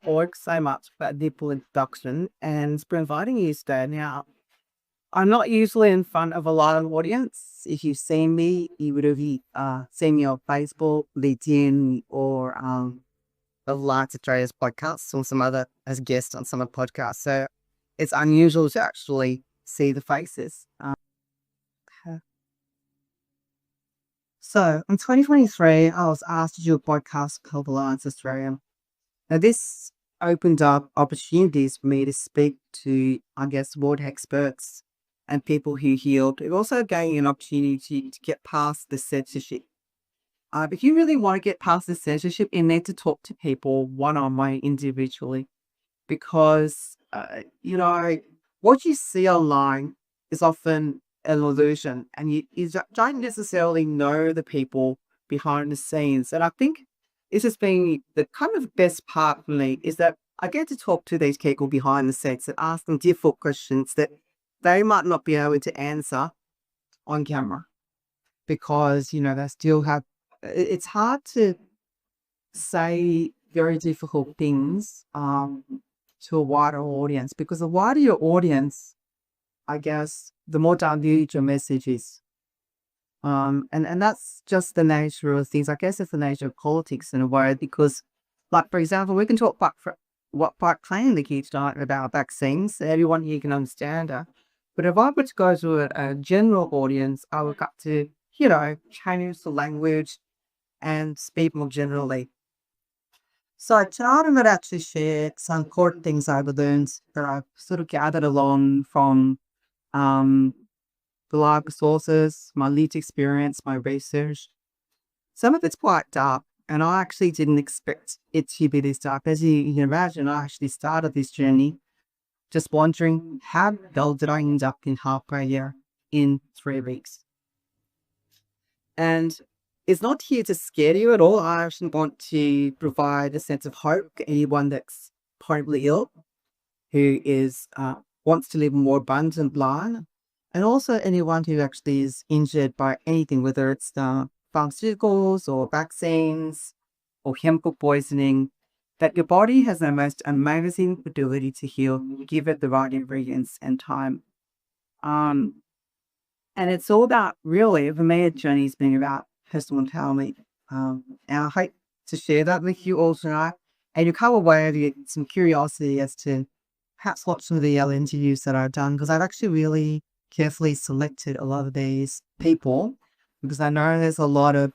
Org so much for that deep introduction and for inviting you today. Now, I'm not usually in front of a live audience. If you've seen me, you would have seen me on Facebook, LinkedIn, or the Lights Australia's podcast or some other as guests on some of the podcasts. So it's unusual to actually see the faces. So in 2023, I was asked to do a podcast called Alliance Australia. Now, this opened up opportunities for me to speak to, I guess, world experts and people who healed. It also gave me an opportunity to get past the censorship. If you really want to get past the censorship, you need to talk to people one-on-one individually because, what you see online is often an illusion and you don't necessarily know the people behind the scenes. And I think this has been the kind of best part for me is that I get to talk to these people behind the scenes and ask them difficult questions that they might not be able to answer on camera because, they still have, it's hard to say very difficult things to a wider audience because the wider your audience, I guess, the more dilute your message is. And that's just the nature of things. I guess it's the nature of politics in a way because, like, for example, we can talk about what part claim the kids talking about vaccines. Everyone here can understand it. But if I were to go to a general audience, I would have to, change the language and speak more generally. So tonight I'm going to actually share some important things I've learned that I've sort of gathered along from reliable sources, my lived experience, my research. Some of it's quite dark, and I actually didn't expect it to be this dark. As you can imagine, I actually started this journey just wondering how the hell did I end up in heart failure in 3 weeks? And it's not here to scare you at all. I actually want to provide a sense of hope to anyone that's horribly ill, who is wants to live a more abundant life, and also anyone who actually is injured by anything, whether it's pharmaceuticals or vaccines or chemical poisoning, that your body has the most amazing ability to heal, give it the right ingredients and time. And it's all about, really, for me, a journey's been about personal empowerment. And I hope to share that with you all tonight. And you come away with some curiosity as to perhaps watch some of the interviews that I've done, because I've actually really carefully selected a lot of these people, because I know there's a lot of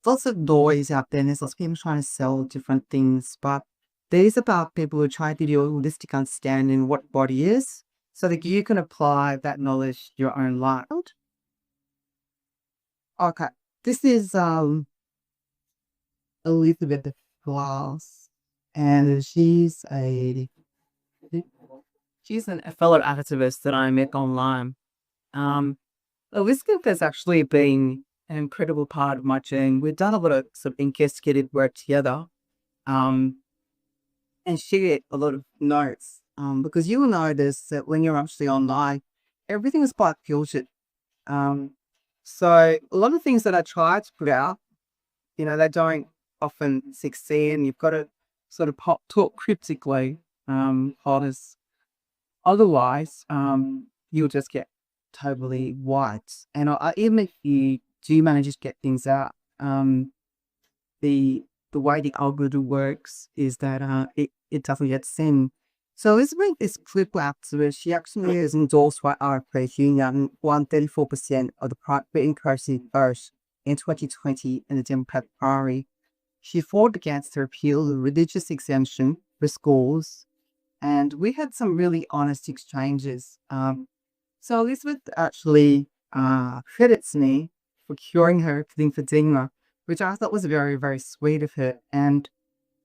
lots of noise out there, and there's lots of people trying to sell different things, but these are about people who try to do a holistic understanding of what body is, so that you can apply that knowledge to your own life. Okay, this is Elizabeth Glass, and she's a fellow activist that I met online. Elizabeth has actually been an incredible part of my journey. We've done a lot of sort of investigative work together, and shared a lot of notes. Because you will notice that when you're actually online, everything is quite filtered. So a lot of things that I try to put out, they don't often succeed, and you've got to sort of talk cryptically, because otherwise, you'll just get totally white. And even if you do manage to get things out, the way the algorithm works is that it doesn't get sent. So Elizabeth is flip activist. She actually is endorsed by our trade union, won 34% of the voting votes in 2020 in the Democratic Party. She fought against the repeal of the religious exemption for schools, and we had some really honest exchanges. So Elizabeth actually credits me for curing her lymphedema, which I thought was very, very sweet of her. And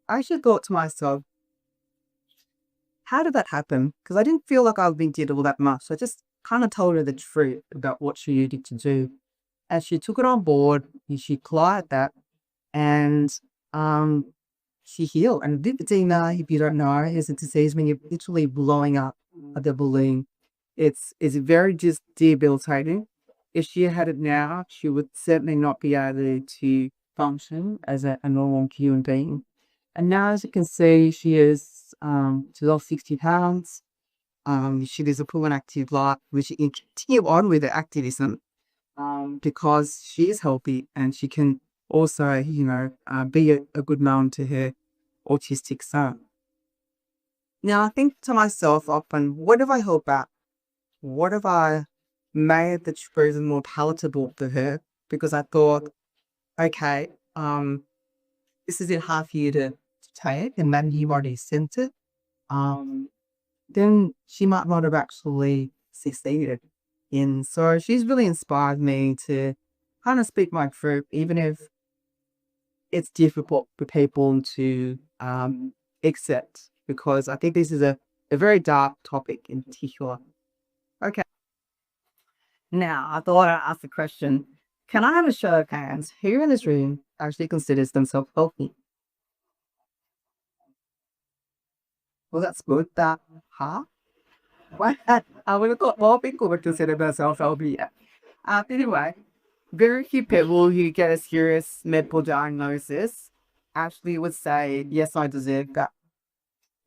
I actually thought to myself, how did that happen? Because I didn't feel like I've been did all that much. So I just kind of told her the truth about what she needed to do. And she took it on board, and she applied that, and she healed. And lymphedema, if you don't know, is a disease when you're literally blowing up the balloon. It's very just debilitating. If she had it now, she would certainly not be able to function as a normal human being. And now, as you can see, she's lost 60 pounds. She lives a full and active life, which she can continue on with her activism because she is healthy and she can also, be a good mom to her autistic son. Now, I think to myself often, what have I held back? What have I made the truth more palatable for her? Because I thought, okay, this is a half year to take, and maybe you've already sent it. Um, then she might not have actually succeeded in. So she's really inspired me to kind of speak my truth, even if it's difficult for people to accept, because I think this is a very dark topic in particular. Okay. Now, I thought I'd ask the question, can I have a show of hands who in this room actually considers themselves healthy? Well, that's good. That, huh? What? I would have thought more people would consider themselves healthy. Anyway, very few people who get a serious medical diagnosis actually would say, yes, I deserve that.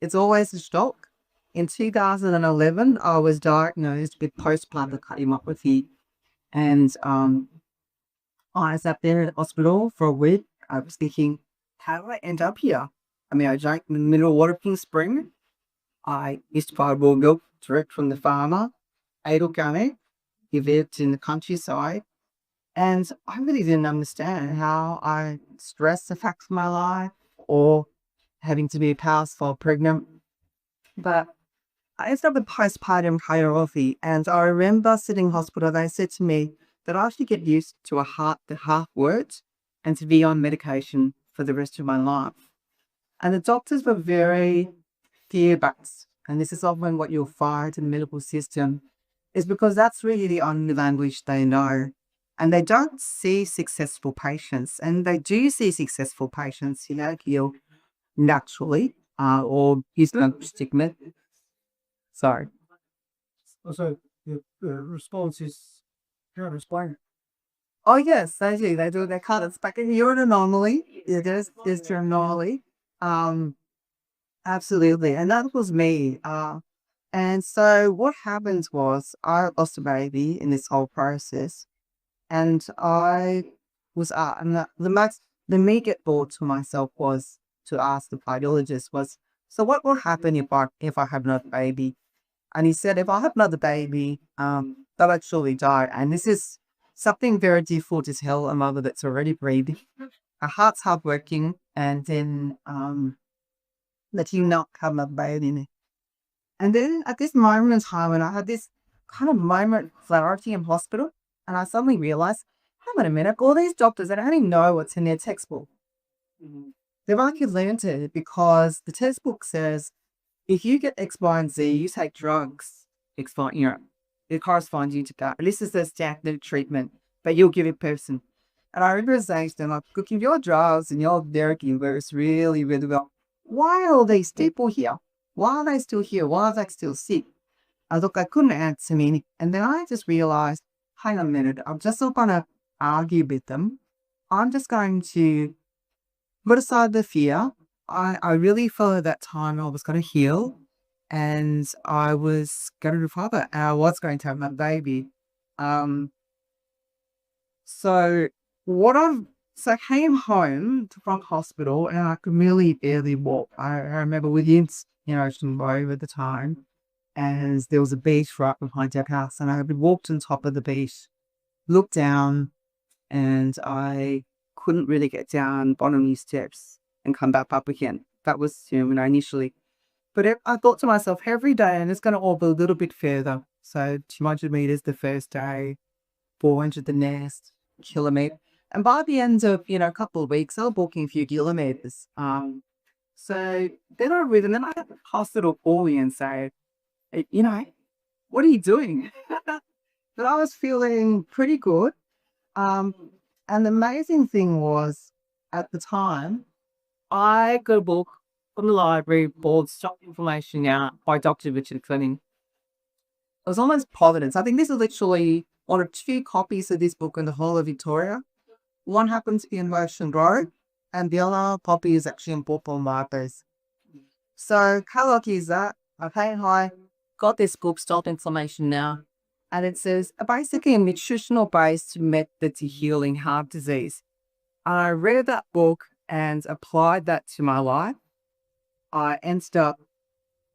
It's always a shock. In 2011, I was diagnosed with postpartum cardiomyopathy, and I sat there in the hospital for a week. I was thinking, how did I end up here? I mean, I drank in the middle of Waterking Spring. I used to buy raw milk direct from the farmer, ate organic, lived in the countryside, and I really didn't understand how I stress affects my life or having to be a powerful pregnant. But I ended up with postpartum cardiomyopathy, and I remember sitting in hospital. They said to me that I should get used to the half words and to be on medication for the rest of my life. And the doctors were very fear-based, and this is often what you'll find in the medical system, is because that's really the only language they know. And they don't see successful patients, and they do see successful patients, heal naturally, or use no stigma. Sorry. Also, the response is you're explain. Oh yes, they do. They do. They cut it back. You're an anomaly. Yeah, there's your anomaly. Um, absolutely, and that was me. And so what happened was I lost a baby in this whole process, and I was and the immediate thought to myself was to ask the cardiologist was, so what will happen if I have another baby? And he said, if I have another baby, they'll actually die. And this is something very difficult to tell a mother that's already breathing. Her heart's hardworking, and then that you not have another baby. And then at this moment in time, when I had this kind of moment of clarity in hospital, and I suddenly realized, hang on a minute, all these doctors, they don't only know what's in their textbook. They've only learned it because the textbook says if you get X, Y, and Z, you take drugs, it corresponds you to that. This is the standard treatment that you'll give a person. And I remember saying to them, like, look, if your drugs and your therapy works really, really well, why are all these people here? Why are they still here? Why are they still sick? Look, I couldn't answer me. And then I just realized, hang on a minute, I'm just not going to argue with them. I'm just going to put aside the fear. I really felt at that time I was going to heal and I was going to recover. And I was going to have my baby. Um, so I came home from hospital and I could really barely walk. I remember within, some road at the time, and there was a beach right behind our house, and I walked on top of the beach, looked down, and I couldn't really get down bottom these steps and come back up again. That was when I initially. But I thought to myself, every day, and it's going to all be a little bit further. So 200 meters the first day, 400 the next, kilometer. And by the end of, a couple of weeks, I was walking a few kilometers. So then I had the hospital call me and say, "Hey, what are you doing?" But I was feeling pretty good. Um, and the amazing thing was, at the time, I got a book from the library called Stop Inflammation Now by Dr. Richard Fleming. It was almost Providence. I think this is literally one of two copies of this book in the whole of Victoria. One happens to be in Ocean Road, and the other copy is actually in purple markers. So how lucky is that? Okay, hi, got this book, Stop Inflammation Now. And it says basically a nutritional based method to healing heart disease. I read that book and applied that to my life. I ended up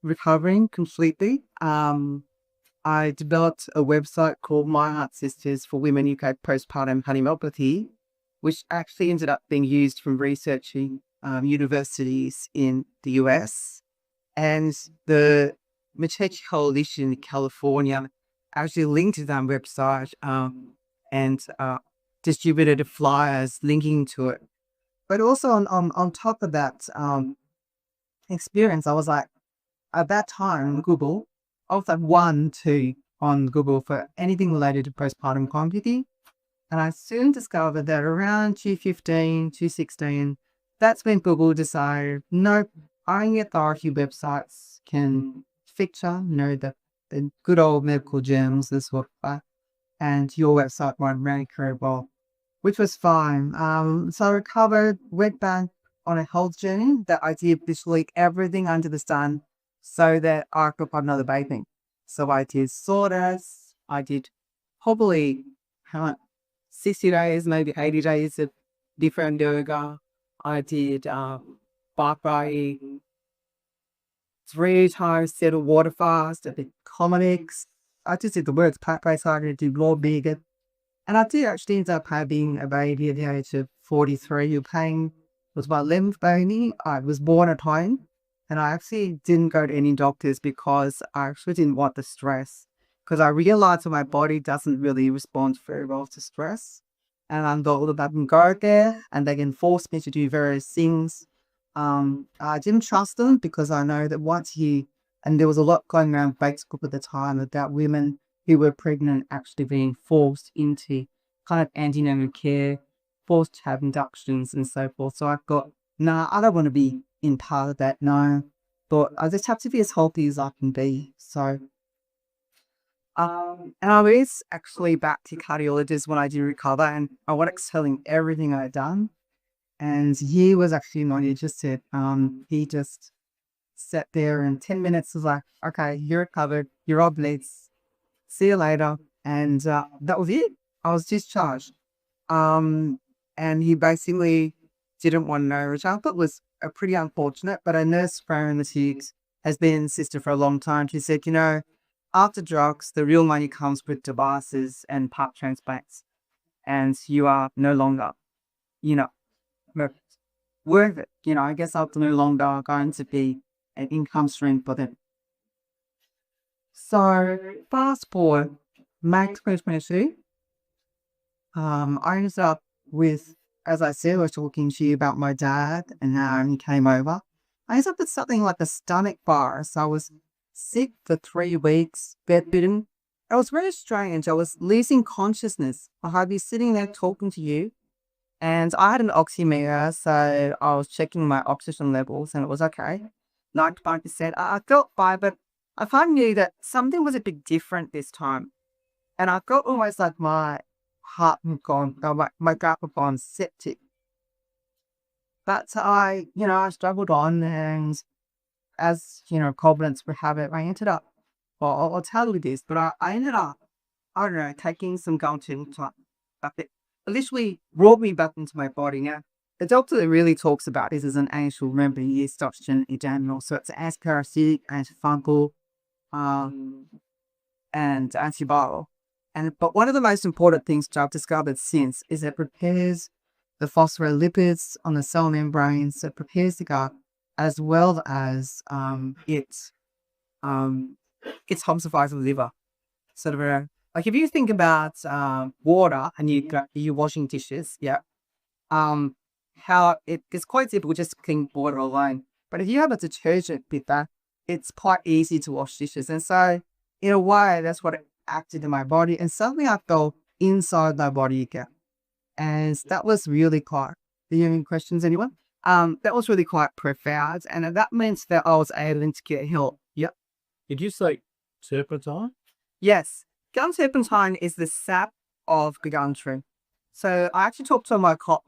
recovering completely. I developed a website called My Heart Sisters for Women UK Postpartum Cardiomyopathy, which actually ended up being used from researching universities in the US. And the Metechi Coalition in California actually linked to that website and distributed flyers linking to it. But also on top of that experience, I was like, at that time, Google, I was like 1, 2 on Google for anything related to postpartum community. And I soon discovered that around 215, 216, that's when Google decided, nope, only authority websites can feature, the good old medical germs, this sort of stuff, and your website won't rank very well, which was fine. So I recovered, went back on a health journey that I did literally everything under the sun so that I could have another bathing. So I did sodas, I did probably how much, 60 days, maybe 80 days of different yoga. I did bike riding 3 times, set a water fast, I did comics. I just did the works, plant-based diet, I did raw vegan. And I did actually end up having a baby at the age of 43. Your pain was my 11th baby. I was born at home. And I actually didn't go to any doctors because I actually didn't want the stress. Because I realized that my body doesn't really respond very well to stress. And I'm told that I can go there and they can force me to do various things. I didn't trust them because I know that and there was a lot going around Facebook at the time about women who were pregnant actually being forced into kind of antenatal care, forced to have inductions and so forth. So I thought, nah, I don't want to be in part of that, no. But I just have to be as healthy as I can be. So, and I was actually back to cardiologist when I did recover, and I wanted to tell him everything I'd done. And he was actually not interested. He just sat there and 10 minutes was like, okay, you're recovered, you're off blitz, see you later. And that was it. I was discharged. And he basically didn't want to know, which I thought was pretty unfortunate. But a nurse prior in the SIGs has been a sister for a long time. She said, after drugs, the real money comes with devices and part transplants. And you are no longer, you know, worth it. I guess I'm no longer going to be an income stream for them. So fast forward, May 2022, I ended up with, as I said, I was talking to you about my dad and how he came over. I ended up with something like a stomach virus. I was sick for 3 weeks, bedridden. It was very strange. I was losing consciousness. I'd be sitting there talking to you, and I had an oximeter, so I was checking my oxygen levels, and it was okay, 95%. I felt fine, but I finally knew that something was a bit different this time. And I felt almost like my heart had gone, or my gut had gone septic. But I struggled on, and as, confidence would have it, I ended up, well, I'll tell you this, but I ended up, I don't know, taking some Galton time. It literally brought me back into my body. Now, the doctor that really talks about this as an angel, remember, he is oxygen in general. So it's antiparasitic, antifungal, and antiviral. But one of the most important things that I've discovered since is it prepares the phospholipids on the cell membrane, so it prepares the gut, as well as it emulsifies the liver. Sort of like if you think about water and you're washing dishes, yeah, how it's quite simple just clean water alone. But if you have a detergent with that, it's quite easy to wash dishes. And so in a way, that's what it acted in my body. And suddenly I felt inside my body again. And that was really quite, do you have any questions, anyone? That was really quite profound. And that meant that I was able to get help. Yep. Did you say turpentine? Yes. Gum turpentine is the sap of the gum tree. So I actually talked to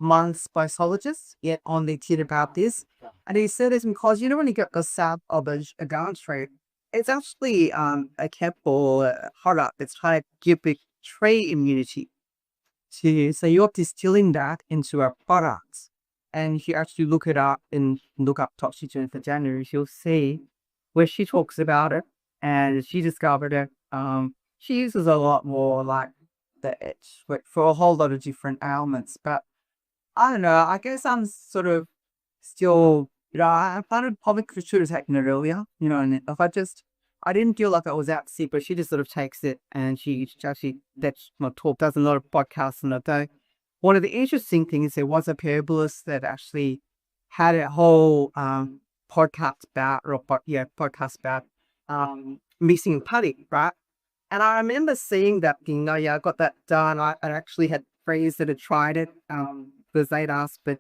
my psychologist yet on LinkedIn about this, and he said it's because you don't really get the sap of a downtrade. It's actually a chemical product that's trying to give a trade immunity to you. So you're distilling that into a product. And if you actually look it up and look up toxicity for January, you'll see where she talks about it and she discovered it. She uses a lot more like the itch for a whole lot of different ailments. But I don't know, I guess I'm sort of still, I planted probably should have taken it earlier, and if I didn't feel like I was out sick, but she just sort of takes it and she actually, that's my talk, does a lot of podcasts on it though. One of the interesting things, there was a herbalist that actually had a whole podcast about mixing putty, right? And I remember seeing that thing. Oh yeah, I got that done. I actually had friends that had tried it because they'd asked, but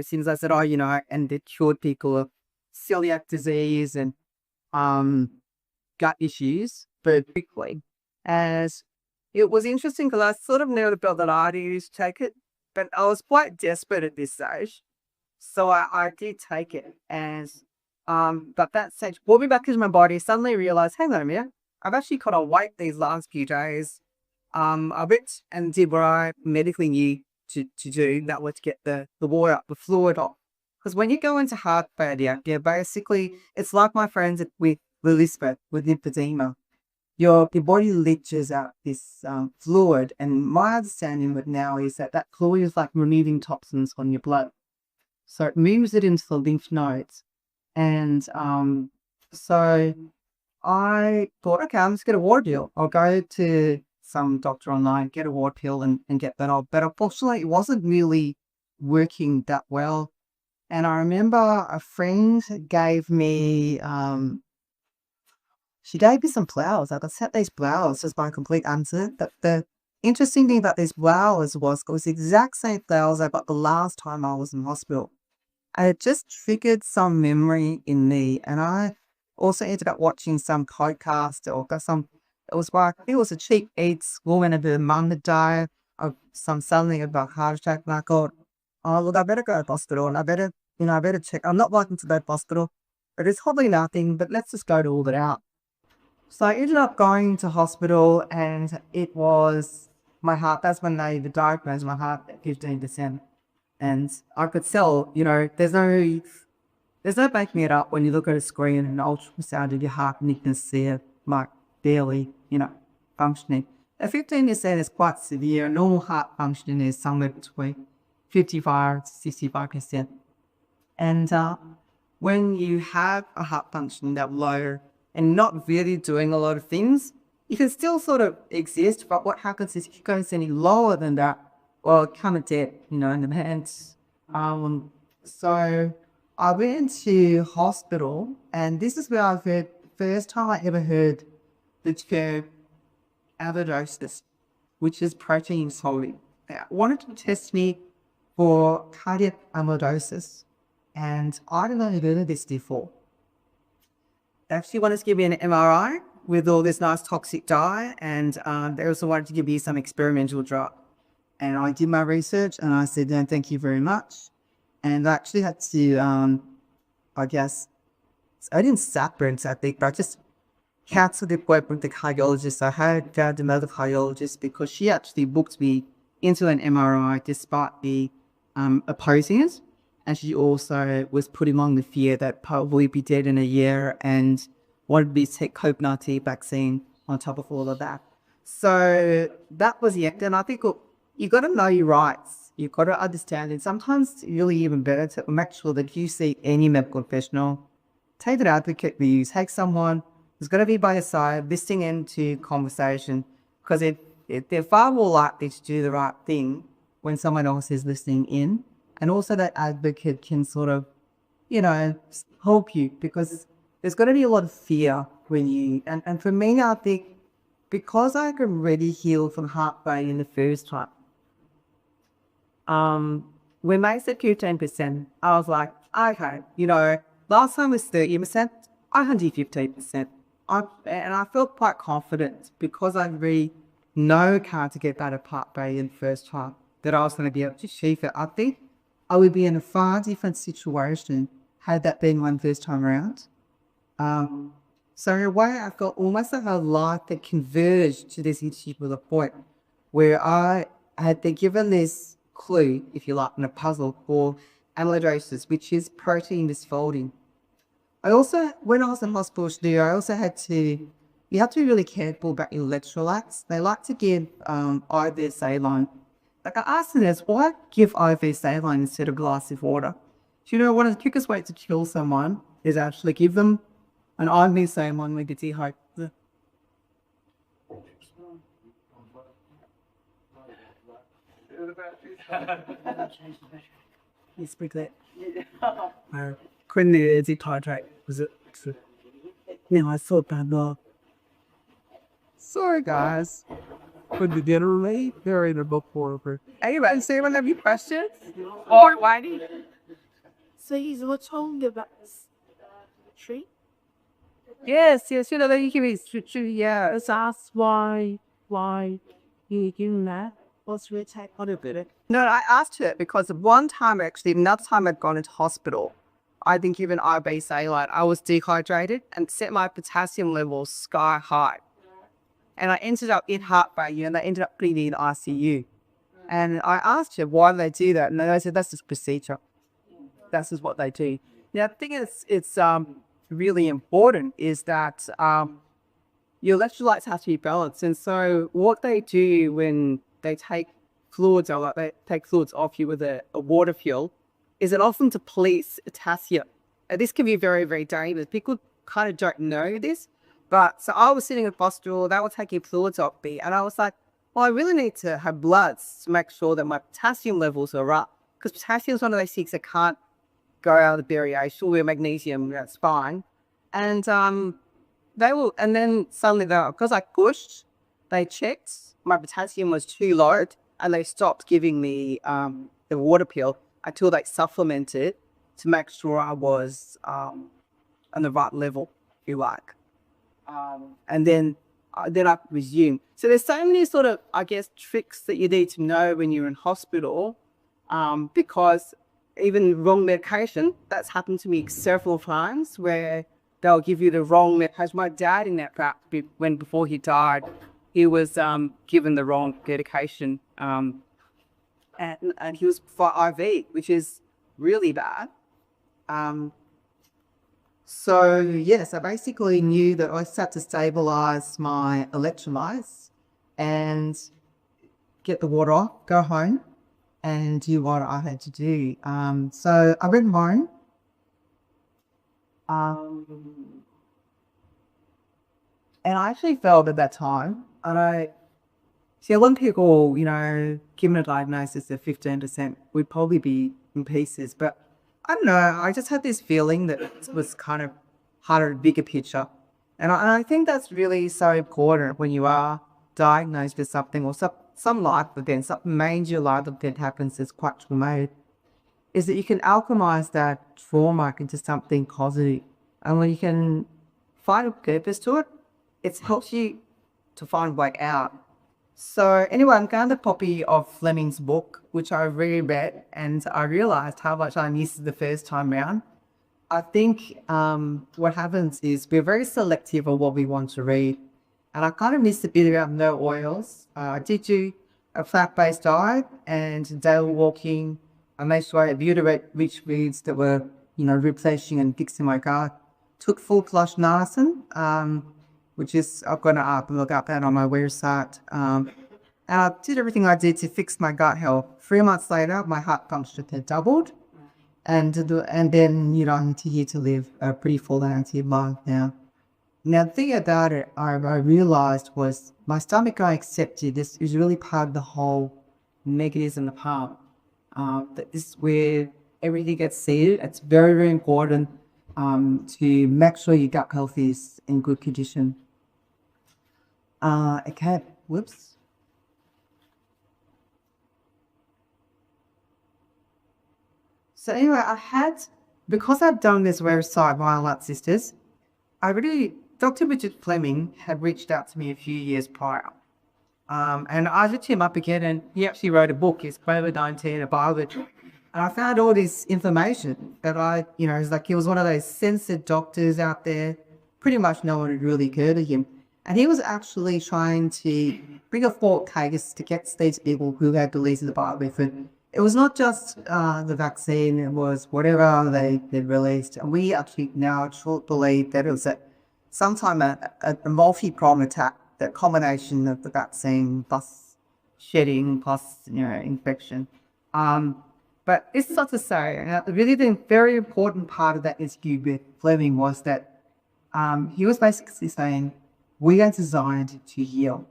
since I said, oh, and it cured people of celiac disease and um gut issues, but quickly. As it was interesting because I sort of knew about that I used to take it, but I was quite desperate at this stage. So I did take it as, but that stage brought me back into my body. Suddenly realized, hang on a minute, I've actually got to wait these last few days, a bit and did what I medically knew to do. That was to get the water up, the fluid off. Because when you go into heart failure, basically it's like my friends with Elizabeth with emphysema. Your body leaches out this fluid, and my understanding of it now is that fluid is like removing toxins on your blood. So it moves it into the lymph nodes. And so I thought, okay, I'm just get a water pill. I'll go to some doctor online, get a water pill and get that off. But unfortunately, it wasn't really working that well. And I remember a friend gave me, she gave me some flowers. I got sent these flowers just by a complete accident. But the interesting thing about these flowers was it was the exact same flowers I got the last time I was in hospital. And it just triggered some memory in me. And I also ended up watching some podcast or got some, it was like, it was a cheap eats woman of her mum that died of some suddenly about heart attack. And I thought, oh, look, I better go to hospital and I better check. I'm not liking to go to hospital, but it's probably nothing, but let's just go to all it out. So I ended up going to hospital and it was my heart. That's when they diagnosed my heart at 15%. And I could tell, there's no making it up when you look at a screen and an ultrasound of your heart and you can see it like barely, functioning. A 15% is quite severe. Normal heart functioning is somewhere between 55 to 65%. And when you have a heart function that low and not really doing a lot of things, you can still sort of exist. But what happens is if you go any lower than that, well, it kind of dead, in the hands. So I went to hospital, and this is where I've heard the first time I ever heard the term amiloidosis, which is protein solving. They wanted to test me for cardiac amyloidosis, and I didn't know heard of this before. They actually wanted to give me an MRI with all this nice toxic dye, and they also wanted to give me some experimental drug. And I did my research, and I said, no, thank you very much. And I actually had to, I guess, I didn't separate, I think, but I just cancelled the appointment with the cardiologist. I had found another cardiologist because she actually booked me into an MRI despite the opposing it. And she also was putting on the fear that probably be dead in a year and wanted me to take COVID-19 vaccine on top of all of that. So that was the act. And I think, look, you got to know your rights. You've got to understand it. Sometimes it's really even better to make sure that if you see any medical professional, take an advocate with you. Take someone who's going to be by your side, listening into conversation, because they're far more likely to do the right thing when someone else is listening in. And also that advocate can sort of, help you, because there's going to be a lot of fear when you, and for me, I think because I could already heal from heart failure in the first time, when they said 15%, I was like, okay, last time was 30%, I can do 15%. And I felt quite confident because I really know how to get better heart failure in the first time. that I was going to be able to achieve it. I think I would be in a far different situation had that been my first time around. Um, so in a way, I felt almost like a life that converged to this particular point where I had been given this clue, if you like, in a puzzle for amyloidosis, which is protein misfolding. I also, when I was in hospital too, I also had to, you have to be really careful about your electrolytes. They like to give IV saline. Like I asked the nurse, why give IV saline instead of a glass of water? Do you know one of the quickest ways to kill someone is actually give them an IV saline with the dehydrated. You speak that. Couldn't dehydrate. Was it? No, I thought that. Sorry, guys. But the dinner late, they're in a book for. Anyway, does anyone have any questions? Or why do you? So he's what told you about this tree? Yes, you know, you give me, yeah. Let's ask why you doing that? What's your take on it? No, I asked her because one time, actually, another time I'd gone into hospital, I'd been given IV saline. I was dehydrated and set my potassium levels sky high. And I ended up in heart failure and they ended up putting me in ICU. And I asked her why they do that. And they said, that's just procedure. That's just what they do. Now, the thing it's really important is that your electrolytes have to be balanced. And so what they do when they take fluids or like they take fluids off you with a water fuel is it often depletes potassium. And this can be very, very dangerous. People kind of don't know this. But so I was sitting in hospital, they were taking fluids off me, and I was like, well, I really need to have bloods to make sure that my potassium levels are up. Because potassium is one of those things that can't go out of the variation, where magnesium, that's fine. And and then suddenly, because I pushed, they checked, my potassium was too low, and they stopped giving me the water pill until they supplemented to make sure I was on the right level, if you like. And then I resume. So there's so many sort of, I guess, tricks that you need to know when you're in hospital, because even wrong medication, that's happened to me several times where they'll give you the wrong medication. My dad in that fact, before he died, he was given the wrong medication, and he was for IV, which is really bad. So yes, I basically knew that I just had to stabilize my electrolytes and get the water off, go home and do what I had to do. So I went home. And I actually felt at that time, and I see a lot of people, you know, given a diagnosis of 15% would probably be in pieces, but I don't know, I just had this feeling that it was kind of harder, bigger picture. And I think that's really so important when you are diagnosed with something or some life event, some major life event happens that's quite traumatic, is that you can alchemize that trauma into something positive. And when you can find a purpose to it, it helps you to find a way out. So anyway, I'm going to copy of Fleming's book, which I reread, and I realized how much I missed the first time round. I think what happens is we're very selective on what we want to read. And I kind of missed a bit about no oils. I did do a fat-based diet and daily walking. I made sure I had butyrate-rich foods that were, you know, replacing and fixing my gut. Took full flush niacin, which is, I'm going to look up that on my website. And I did everything I did to fix my gut health. 3 months later, my heart function had doubled. And then, you know, I'm here to live a pretty full and active life now. Now, the thing about it, I realized was my stomach, I accepted this is really part of the whole mechanism of harm. That this is where everything gets seeded. It's very, very important to make sure your gut health is in good condition. Okay, whoops. So anyway, because I'd done this website, Violet Sisters, Dr. Richard Fleming had reached out to me a few years prior. And I looked him up again, and he actually wrote a book. It's COVID-19, a biology. And I found all this information that it's like he was one of those censored doctors out there. Pretty much no one had really heard of him. And he was actually trying to bring a forward case to get these people who had deleted the biomethod. It was not just the vaccine, it was whatever they released. And we actually now believe that it was sometime a multi-pronged attack, that combination of the vaccine plus shedding plus infection. But it's not to say, really the very important part of that interview with Fleming was that he was basically saying, we are designed to heal.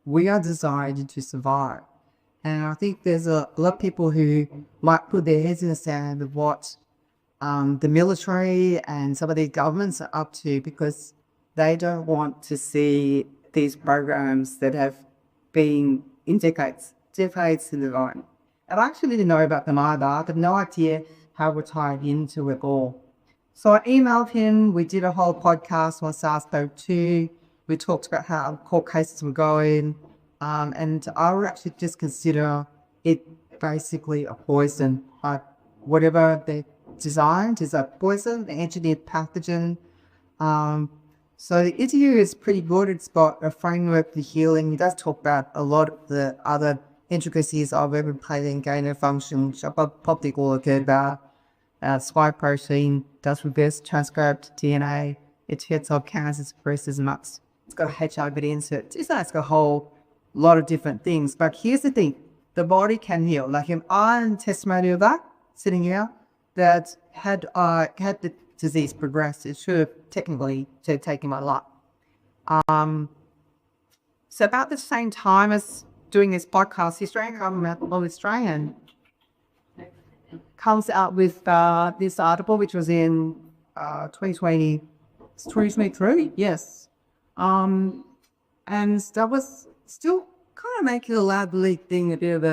We are designed to survive. And I think there's a lot of people who might put their heads in the sand of what the military and some of these governments are up to, because they don't want to see these programs that have been in decades in the line. And I actually didn't know about them either. I had no idea how we're tied into it all. So I emailed him. We did a whole podcast on SARS-CoV-2. We talked about how court cases were going. And I would actually just consider it basically a poison. Whatever they designed is a poison, an engineered pathogen. So the interview is pretty good. It's got a framework for healing. He does talk about a lot of the other intricacies of replicating gain of function, which I probably all have heard about. Spike protein does reverse transcript DNA. It hits off cancer suppressors much. It's got a HIV insert. It's got a whole lot of different things. But here's the thing. The body can heal. Like if I'm testimony of that, sitting here, that had the disease progressed, it should have technically taken my life. So about the same time as doing this podcast, the Australian government of Australian comes out with this article, which was in 2023, yes. And that was still kind of making the lab leak thing a bit of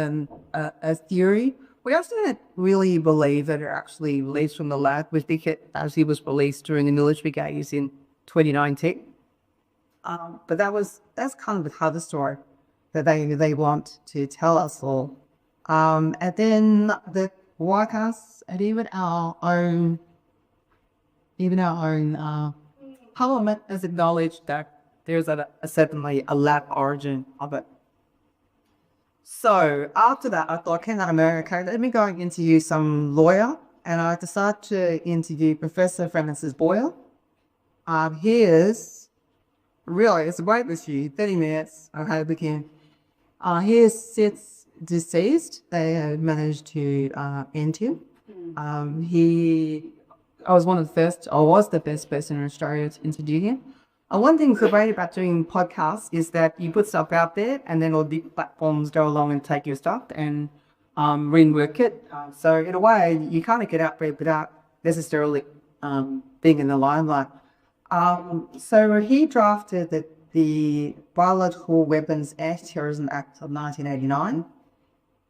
a theory. We also didn't really believe that it actually released from the lab. We think it actually was released during the military gaze in 2019. But that's kind of the cover story that they want to tell us all. And then the White House and even our own Parliament has acknowledged that there's certainly a lab origin of it. So after that, I thought, okay, America, let me go and interview some lawyer. And I decided to interview Professor Francis Boyle. It's a great issue, 30 minutes. Okay, begin. He sits deceased. They had managed to end him. I was the first person in Australia to interview him. One thing great about doing podcasts is that you put stuff out there and then all the platforms go along and take your stuff and rework it. So in a way, you kind of get out there without necessarily being in the limelight. So he drafted the Biological Weapons Anti-Terrorism Act of 1989.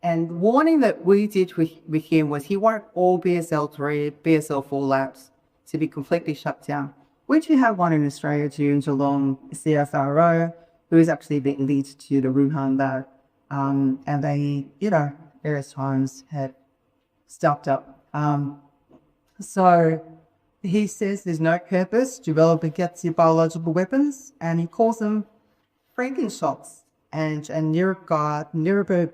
And the warning that we did with him was he wanted all BSL-3, BSL-4 labs to be completely shut down, which we have one in Australia too, in Geelong, CSIRO, who is actually being linked to the Wuhan lab. And they, various times had stopped up. So he says there's no purpose to develop against biological weapons, and he calls them Frankenshots and neurobiological.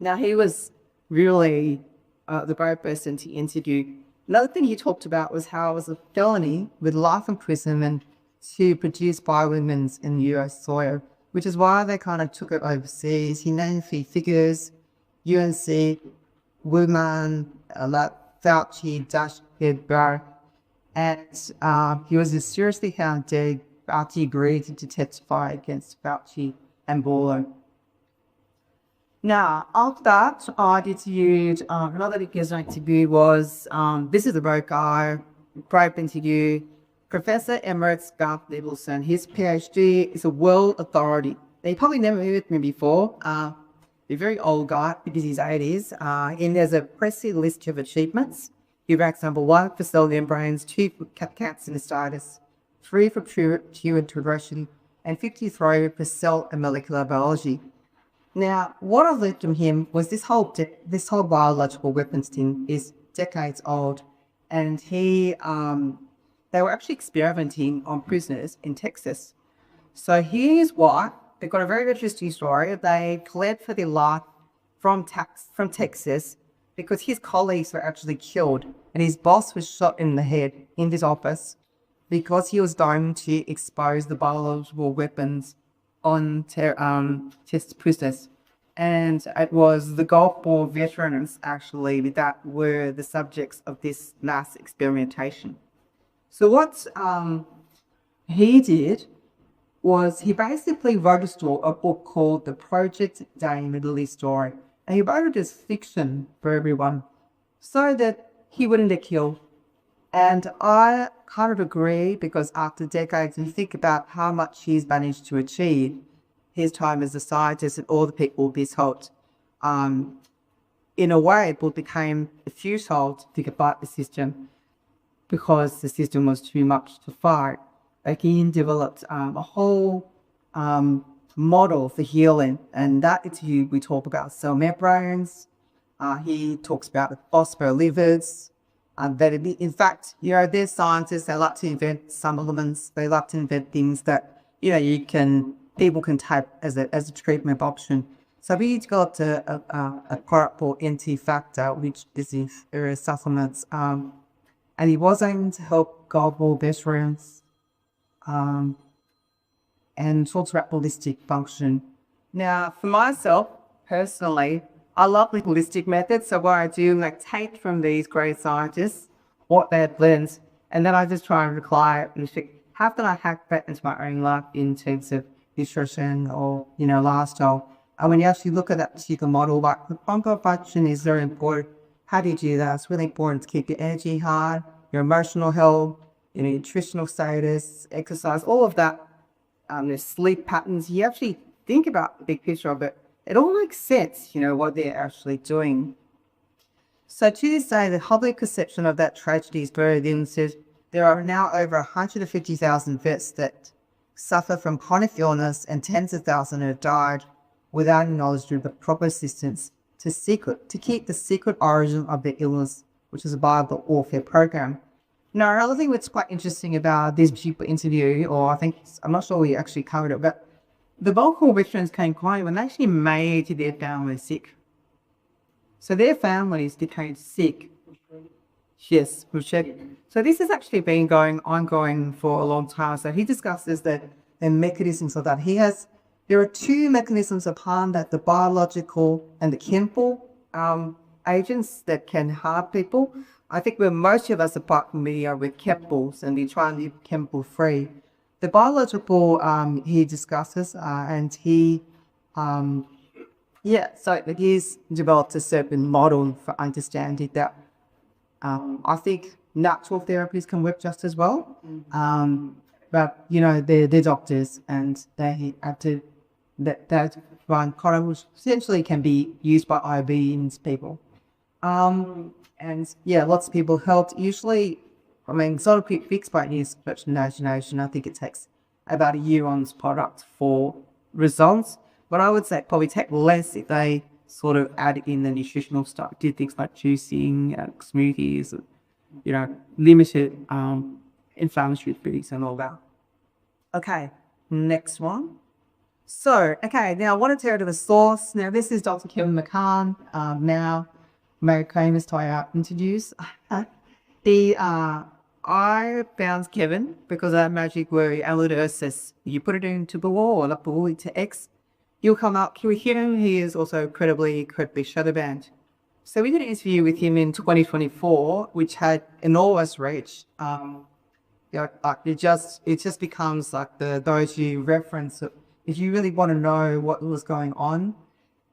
Now he was really the right person to interview. Another thing he talked about was how it was a felony with life imprisonment to produce bioweapons in US soil, which is why they kind of took it overseas. He named 3 figures: UNC, Wuhan, Fauci, Barr, and he was seriously found dead. Fauci agreed to testify against Fauci and Borlo. Now, after that, I interviewed, another interview was, this is a great guy, great interview, Professor Emeritus Garth Nicholson. His PhD is a world authority. They probably never heard of me before. A very old guy, because he's 80s, and there's a impressive list of achievements. He ranks number 1 for cell membranes, 2 for cancer cystitis, 3 for pure integration, and 53 for cell and molecular biology. Now, what I learned from him was this whole biological weapons thing is decades old, and they were actually experimenting on prisoners in Texas. So here's why. They've got a very interesting story. They fled for their life from Texas because his colleagues were actually killed and his boss was shot in the head in his office because he was going to expose the biological weapons on test prisoners. And it was the Gulf War veterans actually that were the subjects of this mass experimentation. So what he did was he basically wrote a book called The Project Day Middle East Story. And he wrote it as fiction for everyone so that he wouldn't get killed. And I kind of agree because after decades, you think about how much he's managed to achieve, his time as a scientist and all the people he's helped. In a way, it became futile to fight the system because the system was too much to fight. Again, developed a whole model for healing, and that is we talk about cell membranes. He talks about the phospholipids. That in fact, there's scientists, they like to invent supplements. They like to invent things that people can take as a treatment option. So we developed a product called NT Factor, which is various supplements, and he was aiming to help Gulf War veterans. And talks about holistic function. Now, for myself, personally, I love the holistic method. So what I do, take from these great scientists what they've learned, and then I just try and apply it and think, how can I hack that into my own life in terms of nutrition or, lifestyle? And when you actually look at that particular model, the fungal function is very important. How do you do that? It's really important to keep your energy high, your emotional health, your nutritional status, exercise, all of that. There's sleep patterns. You actually think about the big picture of it. It all makes sense, what they're actually doing. So to this day, the public perception of that tragedy is very limited. There are now over 150,000 vets that suffer from chronic illness and tens of thousands have died without knowledge of the proper assistance to keep the secret origin of their illness, which is a biological warfare program. Now, another thing that's quite interesting about this particular interview, I'm not sure we actually covered it, but the bulk of veterans came crying when they actually made their families sick. So their families became sick. Yes, so this has actually been ongoing for a long time. So he discusses the mechanisms of that. There are two mechanisms of harm, that the biological and the chemical agents that can harm people. I think most of us, apart from me, are with chemicals and we try and live chemical free. The biological he discusses and he he's developed a certain model for understanding that. I think natural therapies can work just as well. But they're doctors and they have to that one kind of essentially can be used by IV in people. And lots of people helped. Usually, sort of quick fix by use such imagination. I think it takes about a year on this product for results. But I would say probably take less if they sort of add in the nutritional stuff, did things like juicing, smoothies, limited inflammatory foods and all that. Okay, next one. So, now I want to turn to the source. Now, this is Dr. Kevin McCann. Now, very famous to our interviews. I found Kevin because of that magic word, allodosis. You put it into Bool or Bool into X, you'll come up with him. He is also incredibly shadow banned. So we did an interview with him in 2024, which had enormous reach. It just becomes like those you reference. If you really want to know what was going on,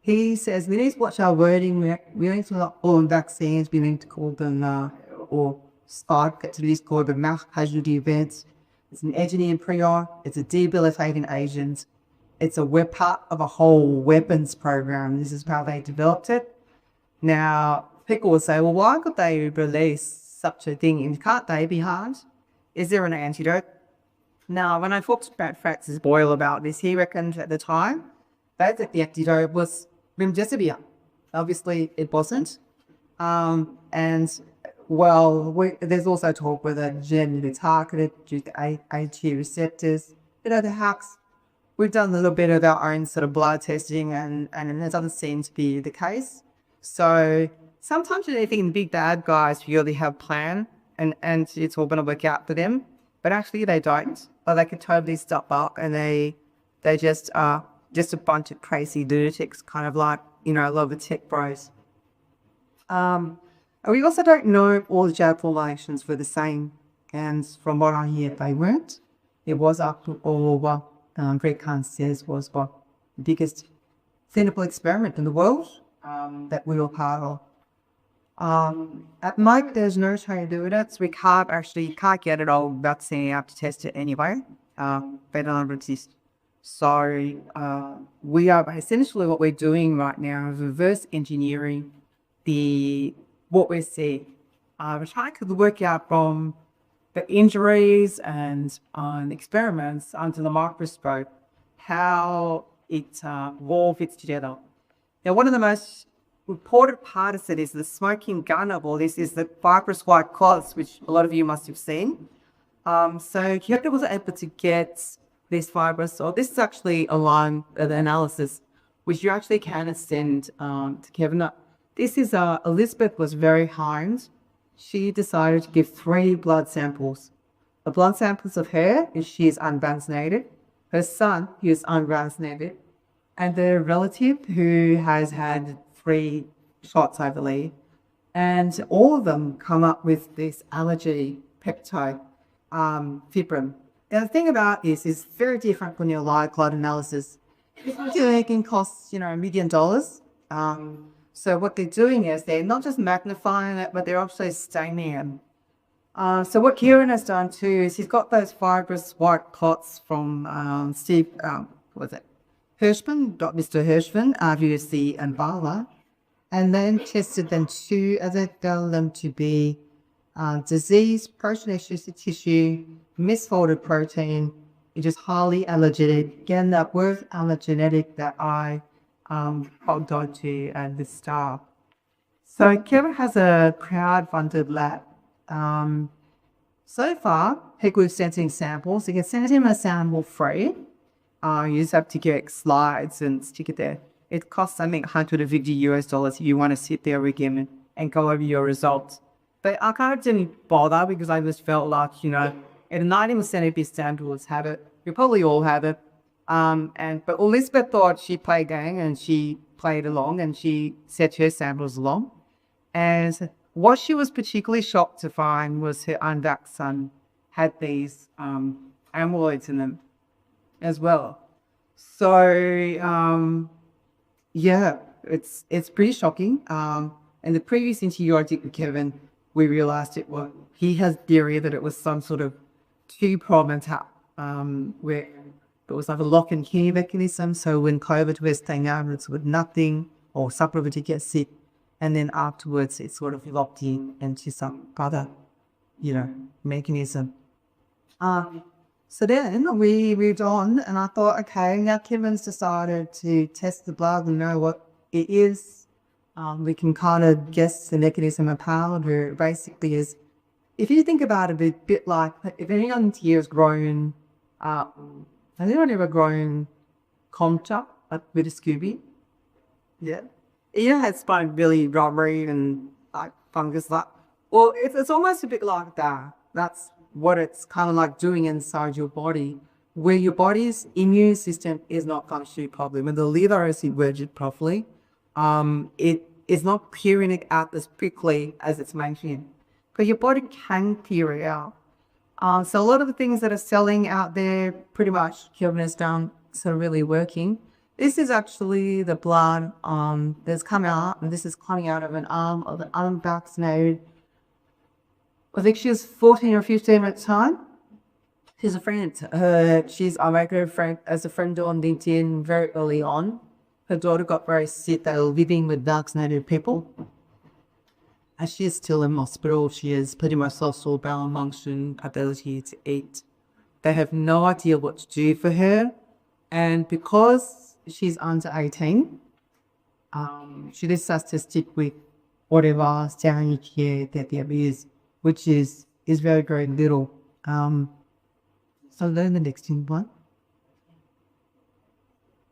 he says we need to watch our wording. We need to not call them vaccines. We need to call them or start get to this called the mass casualty events. It's an engineering prior. It's a debilitating agent. It's a part of a whole weapons program. This is how they developed it. Now, people will say, well, why could they release such a thing? And can't they be harmed? Is there an antidote? Now, when I talked about Francis Boyle about this, he reckoned at the time that the antidote was remdesivir. Obviously, it wasn't. And well, there's also talk whether genetically targeted due to AT receptors. The hacks. We've done a little bit of our own sort of blood testing, and it doesn't seem to be the case. So sometimes you think the big bad guys really have a plan, and it's all going to work out for them, but actually they don't. Or they can totally stop up, and they just are just a bunch of crazy lunatics, kind of like a lot of the tech bros. And we also don't know all the jab formulations were the same, and from what I hear, they weren't. It was up to all over. Greg Kahn says was the biggest clinical experiment in the world that we were part of. At Mike, there's no way to do it, so we can't get it all vaccine out to test it anyway. They don't exist. So we are essentially what we're doing right now is reverse engineering what we're seeing. We're trying to work out from the injuries and experiments under the microscope how it all fits together. Now, one of the most important parts of it is the smoking gun of all this is the fibrous white clots, which a lot of you must have seen. So Kyoto was able to get this fibrous, so this is actually a line of the analysis, which you actually can send to Kevin. This is Elizabeth was very harmed. She decided to give 3 blood samples. The blood samples of her is she is unvaccinated, her son who is unvaccinated, and their relative who has had 3 shots, I believe. And all of them come up with this allergy peptide, fibrin. Now the thing about this is very different from your live blood analysis. It can cost, $1 million. So what they're doing is they're not just magnifying it, but they're also staining it. So what Kieran has done too is he's got those fibrous white clots from Steve, Hirschman, Mr. Hirschman, RVC and Bala, and then tested them to, as I found them to be disease, proteinaceous tissue, misfolded protein, which is highly allergenic. Again, that word allergenic that I hold on to and the star. So Kevin has a crowd-funded lab. So far, people have sent in samples. You can send him a sample free. You just have to get slides and stick it there. It costs, I think, $150 if you want to sit there with him and go over your results. But I kind of didn't bother because I just felt like, and 90% of his samples have it. You probably all have it. But Elizabeth thought she played gang and she played along and she sent her samples along. And what she was particularly shocked to find was her unvaxxed son had these amyloids in them as well. So it's pretty shocking. In the previous interview I did with Kevin, we realized he has theory that it was some sort of 2-prong attack where it was like a lock and key mechanism. So when COVID was staying out, it's with nothing or supplemented to get sick. And then afterwards, it sort of locked in into some other, mechanism. So then we moved on and I thought, okay, now Kevin's decided to test the blood and know what it is. We can kind of guess the mechanism of how it basically is. If you think about it a bit like, if anyone here has grown, has anyone ever grown concha with a Scooby? Yeah. It's like really rubbery and like fungus like. Well, it's almost a bit like that. That's what it's kind of like doing inside your body, where your body's immune system is not functioning properly. When the liver is inverted properly, it is not clearing it out as quickly as it's making. But your body can clear it out. So a lot of the things that are selling out there, pretty much Kevin has done, sort of really working. This is actually the blood that's come out, and this is coming out of an arm of an unvaccinated. I think she was 14 or 15 at the time. She's a friend. I met her friend as a friend on LinkedIn very early on. Her daughter got very sick. They were living with vaccinated people. And she is still in hospital. She has pretty much lost all bowel function, ability to eat. They have no idea what to do for her. And because she's under 18, she just has to stick with whatever standard care that there is, which is very, very little. So learn the next one.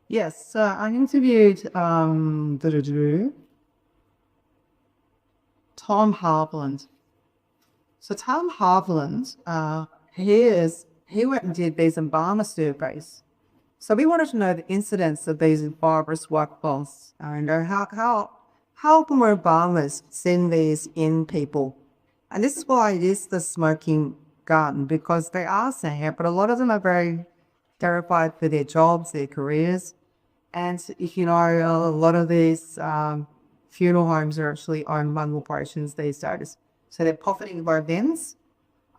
Yes, so I interviewed Tom Harland. So Tom Harland, he went and did these embalmer surveys. So we wanted to know the incidence of these barbarous workflows and how often were embalmers send these in people. And this is why it is the smoking gun, because they are saying it, but a lot of them are very terrified for their jobs, their careers. And if you know, a lot of these funeral homes are actually owned by corporations these days. So they're profiting both ends.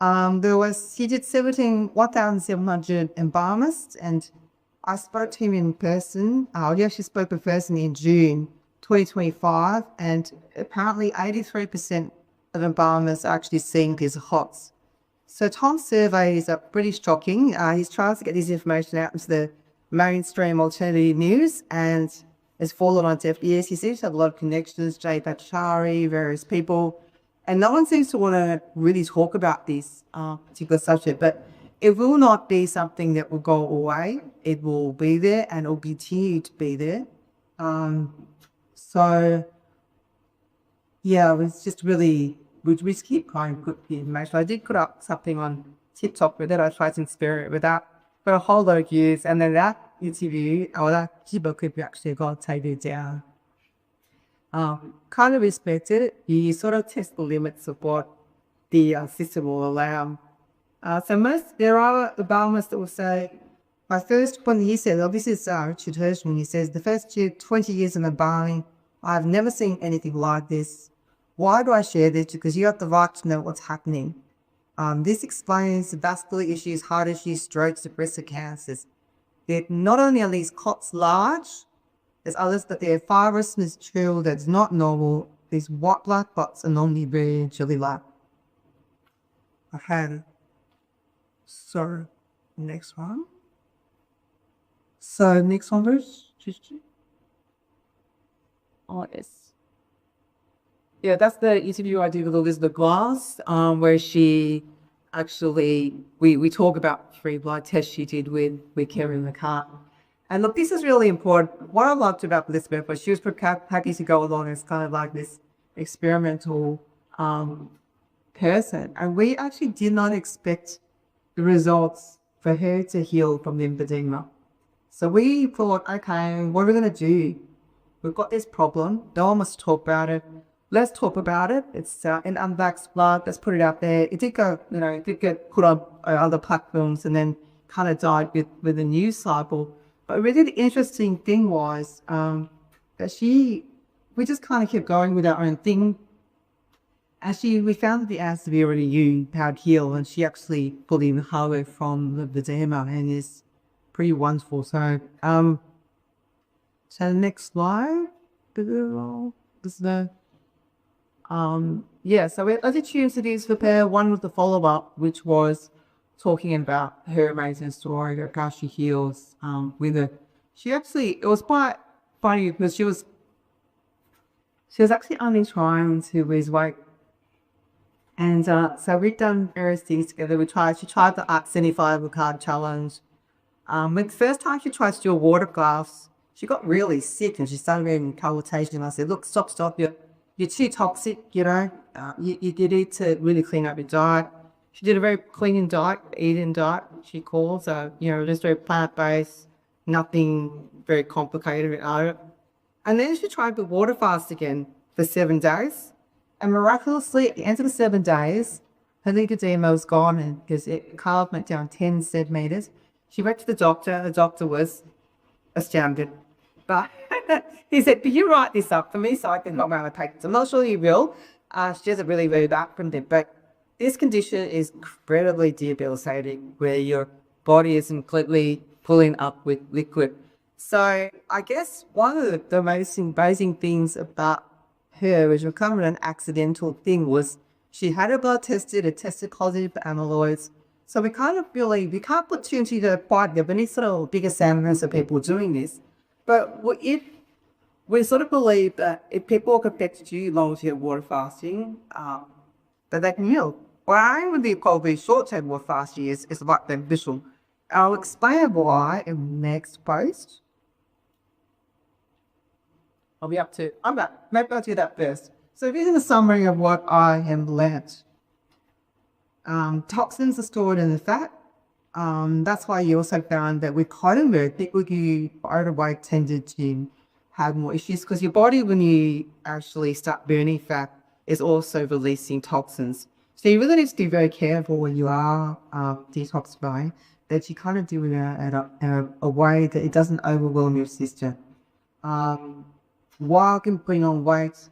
He did 1,700 embalmers, and I spoke to him in person. We actually spoke in person in June 2025, and apparently 83% of embalmers are actually seeing these HOTS. So Tom's surveys are pretty shocking. He's trying to get this information out into the mainstream alternative news, and has fallen on deaf ears. He seems to have a lot of connections, Jay Bhattacharya, various people, and no one seems to want to really talk about this particular subject. But it will not be something that will go away. It will be there, and it will continue to be there. So yeah, it was just really, we just keep trying to put the information. I did put up something on TikTok with it. I tried to inspire it with that for a whole lot of views, and then that interview, or that clip actually got taken down. Kind of respected it. You sort of test the limits of what the system will allow. There are embalmers that will say, my first one, he said, this is Richard Hirschman, he says, the first 20 years of embalming, I've never seen anything like this. Why do I share this? Because you have the right to know what's happening. This explains the vascular issues, heart issues, strokes, depressive cancers. Not only are these clots large, there's others that they're fibrous material that's not normal. These white blood clots are normally very chilly like. Okay. So, next one. So, next one, Bruce. Oh, yes. Yeah, that's the interview I did with Elizabeth Glass, where she actually, we talk about 3 blood tests she did with Kevin McCart. And look, this is really important. What I loved about Elizabeth was she was happy to go along as kind of like this experimental person. And we actually did not expect the results for her to heal from lymphedema. So we thought, okay, what are we going to do? We've got this problem. No one wants to talk about it. Let's talk about it. It's in unvaxxed blood. Let's put it out there. It did go, it did get put on other platforms and then kind of died with the news cycle. But really the interesting thing was that we just kind of kept going with our own thing. Actually, we found that the answer we already knew how to heal, and she actually fully recovered from lymphedema and is pretty wonderful. So, so the next slide. So we had other two interviews for her. One was the follow-up, which was talking about her amazing story of how she heals with it. It was quite funny because she was actually only trying to lose weight. And so we've done various things together. She tried the 75 card challenge. When the first time she tried to do a water glass, she got really sick and she started having consultation. I said, look, stop, you're too toxic, you need to really clean up your diet. She did a very clean diet, eating diet, she calls, just very plant-based, nothing very complicated about it. And then she tried the water fast again for 7 days. And miraculously, at the end of the 7 days, her lymphedema was gone, and because it carb went down 10 centimeters. She went to the doctor. The doctor was astounded. But he said, "Can you write this up for me so I can not my patients?" I'm not sure he will. She doesn't really read that from them. But this condition is incredibly debilitating, where your body is completely pulling up with liquid. So I guess one of the most amazing things about her, which was kind of an accidental thing, was she had her blood tested, it tested positive for amyloids. So we kind of believe we can't put two and two together quite yet, but any sort of bigger samples of people doing this. But we sort of believe that if people are connected to long-term water fasting, that they can heal. Why would be probably short-term water fasting is like beneficial. I'll explain why in the next post. I'll be up to, I'm back. Maybe I'll do that first. So this is a summary of what I have learnt. Toxins are stored in the fat. That's why you also found that with cotton, people who are overweight tended to have more issues because your body, when you actually start burning fat, is also releasing toxins. So you really need to be very careful when you are detoxifying, that you kind of do it in a way that it doesn't overwhelm your system. While putting on weight,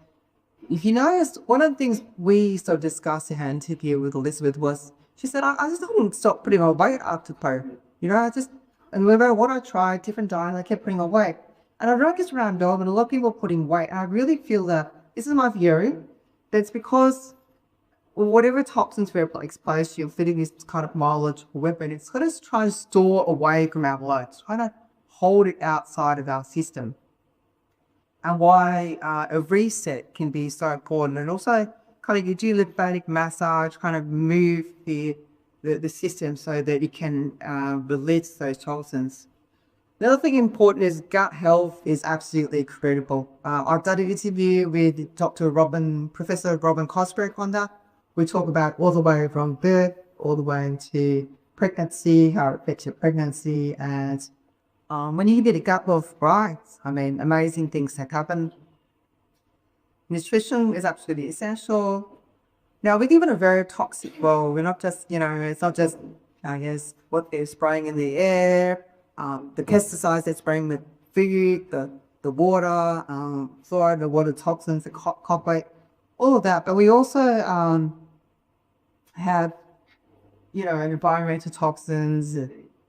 if you noticed, one of the things we sort of discussed in her interview with Elizabeth was, she said, I just don't stop putting on weight after COVID. You know, and no matter what I tried, different diet, I kept putting on weight. And I reckon it's around Melbourne, a lot of people are putting weight. And I really feel that, this is my view, that's because whatever toxins we're exposed to, you're fitting this kind of biological weapon, it's got to try to store away from our blood. It's trying to hold it outside of our system. And why a reset can be so important. And also, kind of you do lymphatic massage, kind of move the system so that it can release those toxins. The other thing important is gut health is absolutely critical. I've done an interview with Professor Robin Cosgrave on that. We talk about all the way from birth, all the way into pregnancy, how it affects your pregnancy, and when you get a gut health right, I mean, amazing things that happen. Nutrition is absolutely essential. Now, we live in a very toxic world. We're not just, it's not just, I guess, what they're spraying in the air, the pesticides they're spraying with food, the water, fluoride, the water toxins, the copper, all of that. But we also have, environmental toxins,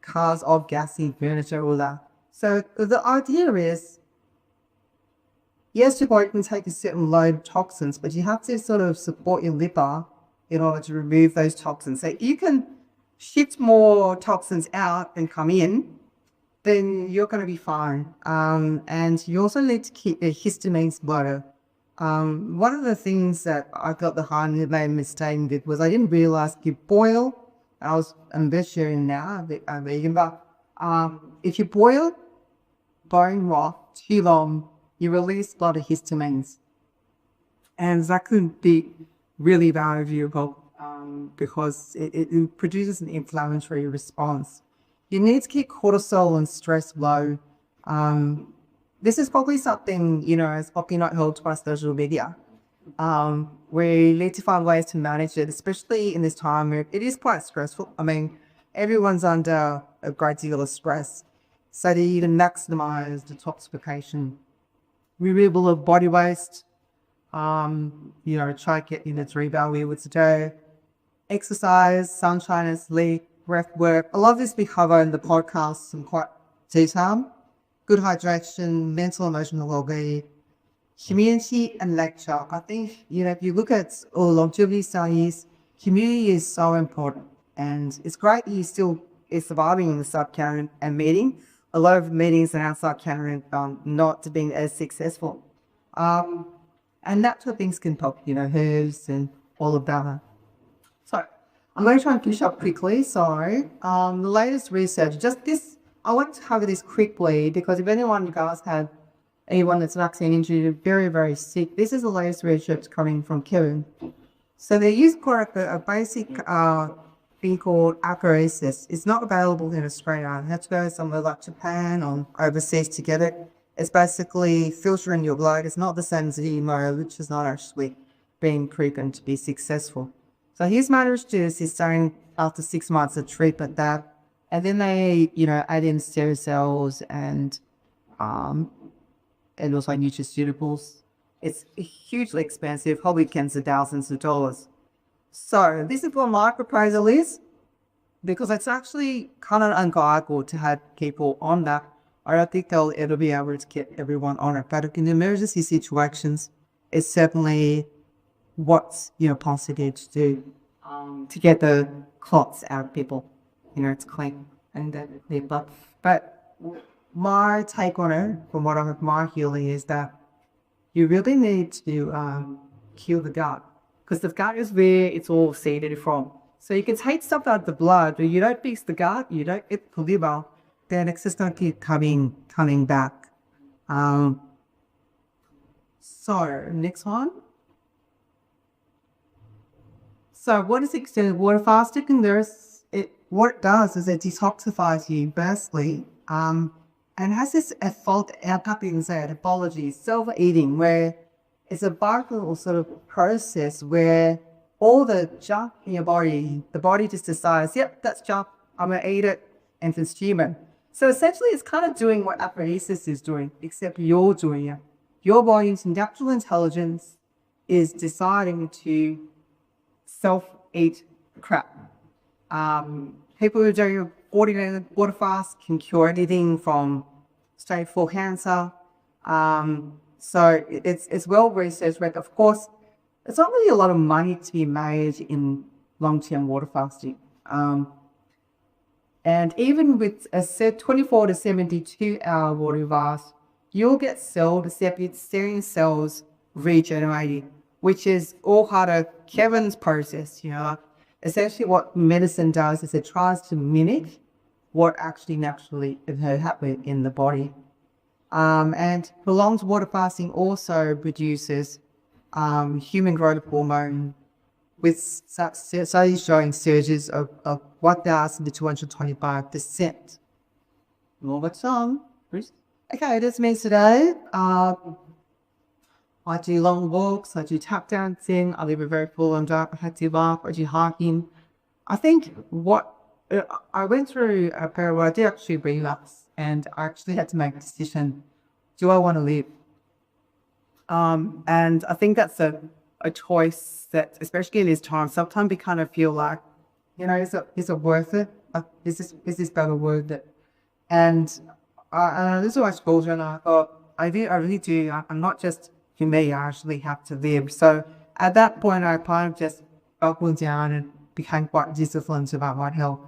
cars, off-gassing, furniture, all that. So the idea is, yes, your body can take a certain load of toxins, but you have to sort of support your liver in order to remove those toxins. So you can shift more toxins out and come in, then you're going to be fine. And you also need to keep your histamines low. One of the things that I got the hard mistake with was I didn't realize you boil. I'm vegetarian now, I'm vegan, but if you boil bone raw too long, you release a lot of histamines. And that could be really valuable because it produces an inflammatory response. You need to keep cortisol and stress low. This is probably something, it's probably not held to our social media. We need to find ways to manage it, especially in this time where it is quite stressful. I mean, everyone's under a great deal of stress. So to even maximize detoxification, removal of body waste, try to get in 3 hours a day, exercise, sunshine, sleep, breath work. A lot of this we cover in the podcast in quite detail. Good hydration, mental, emotional well-being, community and lecture. I think, if you look at all longevity studies, community is so important. And it's great that you still is surviving in the sub-Canada and meeting. A lot of meetings in our sub-Canada not being as successful. And that's where things can pop, herbs and all of that. So I'm going to try and finish up quickly. So the latest research, I want to cover this quickly because if anyone that's vaccine injured, very, very sick, this is the latest research coming from Kevin. So they use a basic thing called apheresis. It's not available in Australia. You have to go somewhere like Japan or overseas to get it. It's basically filtering your blood. It's not the same as EMO, which is not actually being proven to be successful. So he's managed to sustain after 6 months of treatment that, and then they, add in stem cells and also nutraceuticals. It's hugely expensive, probably tens of thousands of dollars. So this is what my proposal is, because it's actually kind of unviable to have people on that. I don't think they'll ever be able to get everyone on it. But in emergency situations, it's certainly what's possible to do. to get the clots out of people. It's clean and then their blood. But my take on it, from what I have my healing, is that you really need to heal the gut, because the gut is where it's all seeded from. So you can take stuff out of the blood, but you don't fix the gut, you don't get the liver, then it's just going to keep coming back. So next one. So what is extended water fasting? What it does is it detoxifies you firstly, and has this apology, self-eating, where it's a biological sort of process where all the junk in your body, the body just decides, yep, that's junk, I'm going to eat it and consume it. So essentially it's kind of doing what aphoresis is doing, except you're doing it. Your body's natural intelligence is deciding to self-eat crap. People who do a 40-day water fast can cure anything from stage 4 cancer. So it's well researched. But of course, there's not really a lot of money to be made in long-term water fasting. And even with a 24 to 72 hour water fast, you'll get stem cells regenerating, which is all part of Kevin's process. Essentially what medicine does is it tries to mimic what actually naturally happens in the body. And prolonged water fasting also produces human growth hormone, with studies showing surges of 1,000 to 225%. More of a song. Okay, that's me today. I do long walks, I do tap dancing, I live a very full and active life, I do hiking. I think I went through a period where I did actually relapse, and I actually had to make a decision. Do I want to live? And I think that's a choice that, especially in this time, sometimes we kind of feel like, is it worth it? Is this better worth it? And this is what I told you, and I thought, I really do. I'm not just for me, I actually have to live. So at that point, I kind of just buckled down and became quite disciplined about my health.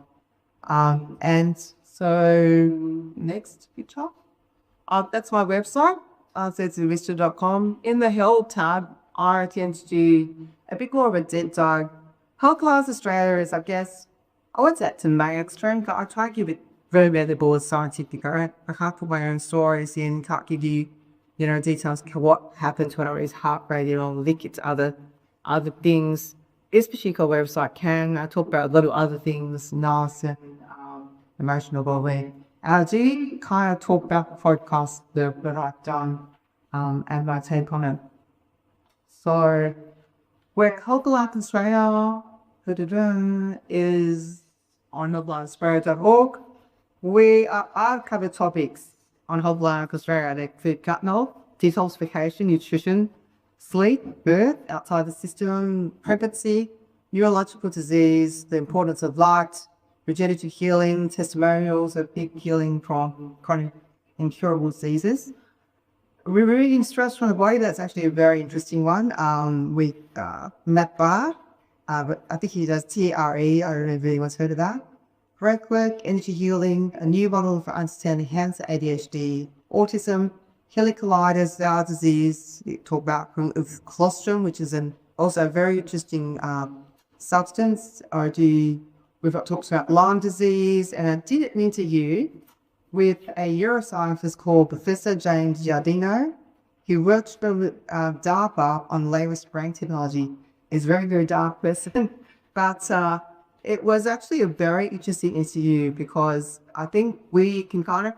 And so next picture. That's my website. So it's investor.com. In the health tab, I tend to do a bit more of a deep dive. Health Class Australia is, I guess, I won't say it's a main extreme, but I try to give it very valuable and scientific. I can't put my own stories in, can't give you, details of what happens when I raise heart rate, link it to other things. This particular website can talk about a lot of other things, NAS and emotional well-being. I do kind of talk about the podcast that I've done and my take on it. So, where Health Australia is on healthlineaustralia.org. I've covered topics on Healthline Australia that include gut health, detoxification, nutrition, sleep, birth, outside the system, pregnancy, neurological disease, the importance of light, regenerative healing, testimonials of big healing from chronic incurable diseases. Removing stress from the body, that's actually a very interesting one with Matt Barr. But I think he does TRE. I don't know if anyone's heard of that. Breathwork, energy healing, a new model for understanding cancer, ADHD, autism, helicolitis, bowel disease. We talk about colostrum, which is also a very interesting substance. We've talked about Lyme disease, and I did an interview with a neuroscientist called Professor James Giardino. He works for DARPA on latest brain technology. He's a very, very dark person, but it was actually a very interesting interview because I think we can kind of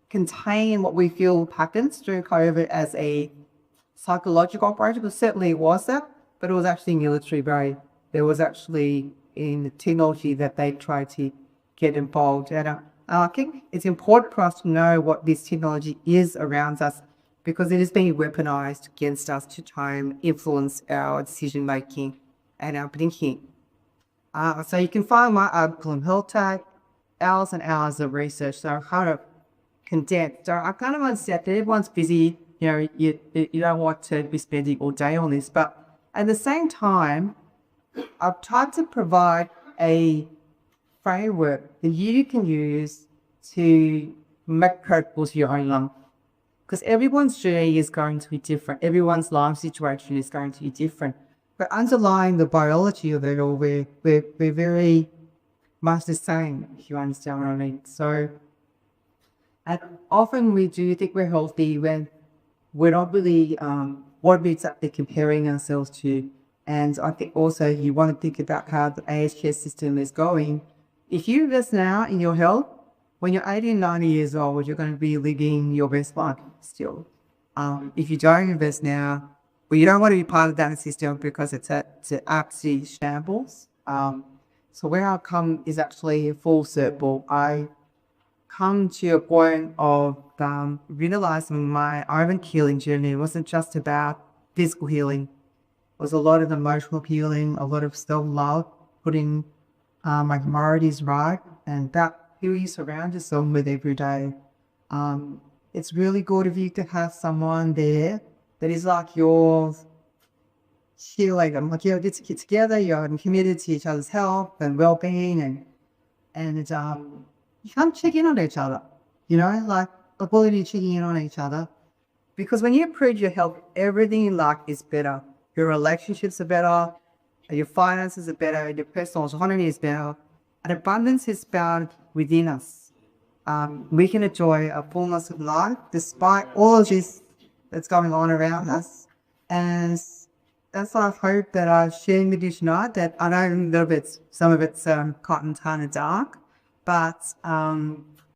contain what we feel happens during COVID as a psychological operation, because certainly it was that, but it was actually military grade. There was actually in the technology that they tried to get involved. And I think it's important for us to know what this technology is around us, because it is being weaponized against us to try and influence our decision making and our thinking. So you can find my article on Health Tech, hours and hours of research. So I kind of condensed. So I kind of understand that everyone's busy. You don't want to be spending all day on this, but at the same time, I've tried to provide a framework that you can use to make purpose your own life. Because everyone's journey is going to be different. Everyone's life situation is going to be different. But underlying the biology of it all, we're very much the same, if you understand what I mean. So, and often we do think we're healthy when we're not really what we're exactly comparing ourselves to. And I think also you want to think about how the aged care system is going. If you invest now in your health, when you're 80 and 90 years old, you're going to be living your best life still. If you don't invest now, well, you don't want to be part of that system because it's at absolute shambles. So where I come is actually a full circle. I come to a point of realizing my own healing journey wasn't just about physical healing. It was a lot of emotional healing, a lot of self-love, putting my priorities right, and that who you surround yourself with every day. It's really good of you to have someone there that is like your cheerleader. Like you're get together, you're committed to each other's health and well-being, and you can't check in on each other. You know, like ability checking in on each other. Because when you improve your health, everything in life is better. Your relationships are better, your finances are better, your personal autonomy is better, and abundance is found within us. We can enjoy a fullness of life despite all of this that's going on around us. And that's why I hope that I'm sharing with you tonight, that I know a little bit, some of it's cotton kind of dark, but